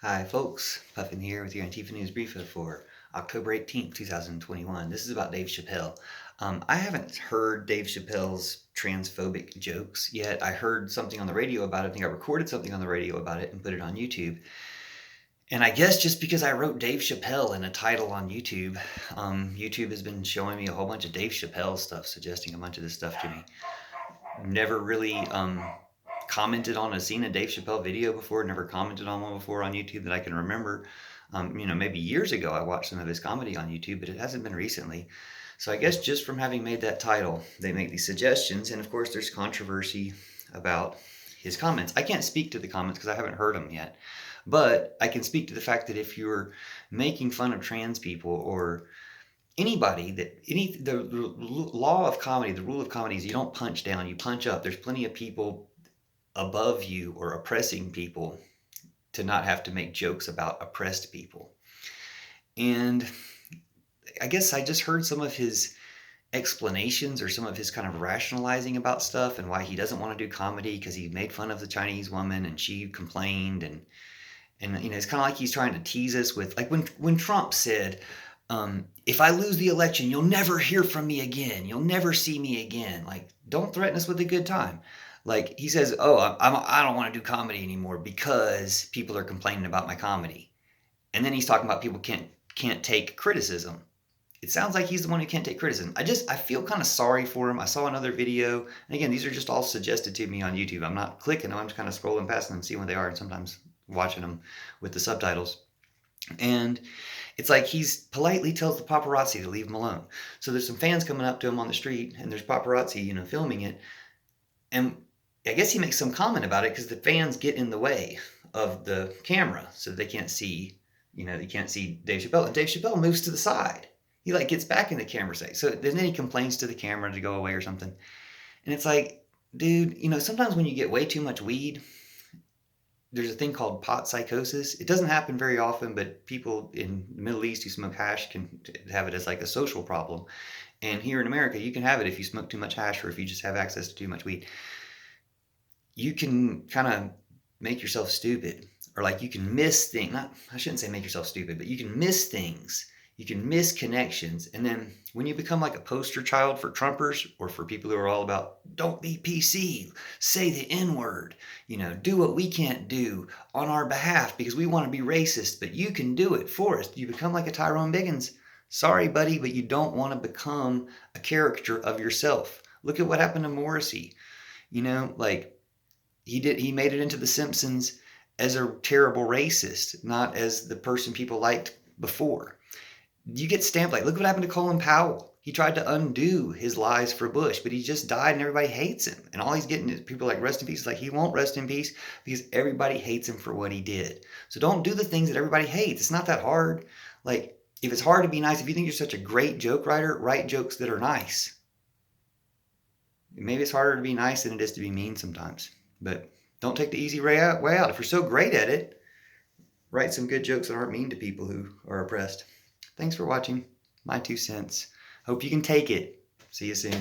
Hi folks, Puffin here with your Antifa News Briefa for October 18th, 2021. This is about Dave Chappelle. I haven't heard Dave Chappelle's transphobic jokes yet. I heard something on the radio about it. I think I recorded something on the radio about it and put it on YouTube. And I guess just because I wrote Dave Chappelle in a title on YouTube, YouTube has been showing me a whole bunch of Dave Chappelle stuff, suggesting a bunch of this stuff to me. Never really commented on seen a Dave Chappelle video before, never commented on one before on YouTube that I can remember. Maybe years ago I watched some of his comedy on YouTube, but it hasn't been recently. So I guess just from having made that title, they make these suggestions, and of course there's controversy about his comments. I can't speak to the comments because I haven't heard them yet, but I can speak to the fact that if you're making fun of trans people or anybody the law of comedy, the rule of comedy is you don't punch down, you punch up. There's plenty of people above you or oppressing people to not have to make jokes about oppressed people. And I guess I just heard some of his explanations or some of his kind of rationalizing about stuff and why he doesn't want to do comedy because he made fun of the Chinese woman and she complained, and it's kind of like he's trying to tease us with, like, when Trump said, if I lose the election, you'll never hear from me again. You'll never see me again. Like, don't threaten us with a good time. Like, he says, oh, I don't want to do comedy anymore because people are complaining about my comedy. And then he's talking about people can't take criticism. It sounds like he's the one who can't take criticism. I feel kind of sorry for him. I saw another video. And again, these are just all suggested to me on YouTube. I'm not clicking them. I'm just kind of scrolling past them and seeing what they are, and sometimes watching them with the subtitles. And it's like he's politely tells the paparazzi to leave him alone. So there's some fans coming up to him on the street, and there's paparazzi, filming it. And I guess he makes some comment about it because the fans get in the way of the camera, so they can't see, you can't see Dave Chappelle. And Dave Chappelle moves to the side. He gets back in the camera say. So then he complains to the camera to go away or something. And it's like, dude, sometimes when you get way too much weed, there's a thing called pot psychosis. It doesn't happen very often, but people in the Middle East who smoke hash can have it as like a social problem. And here in America, you can have it if you smoke too much hash or if you just have access to too much weed. You can kind of make yourself stupid, or like you can miss things. I shouldn't say make yourself stupid, but you can miss things. You can miss connections. And then when you become like a poster child for Trumpers or for people who are all about don't be PC, say the N-word, do what we can't do on our behalf because we want to be racist, but you can do it for us. You become like a Tyrone Biggins. Sorry, buddy, but you don't want to become a caricature of yourself. Look at what happened to Morrissey. He made it into The Simpsons as a terrible racist, not as the person people liked before. You get stamped look what happened to Colin Powell. He tried to undo his lies for Bush, but he just died and everybody hates him. And all he's getting is people like rest in peace. He won't rest in peace because everybody hates him for what he did. So don't do the things that everybody hates. It's not that hard. If it's hard to be nice, if you think you're such a great joke writer, write jokes that are nice. Maybe it's harder to be nice than it is to be mean sometimes. But don't take the easy way out. If you're so great at it, write some good jokes that aren't mean to people who are oppressed. Thanks for watching. My 2 cents. Hope you can take it. See you soon.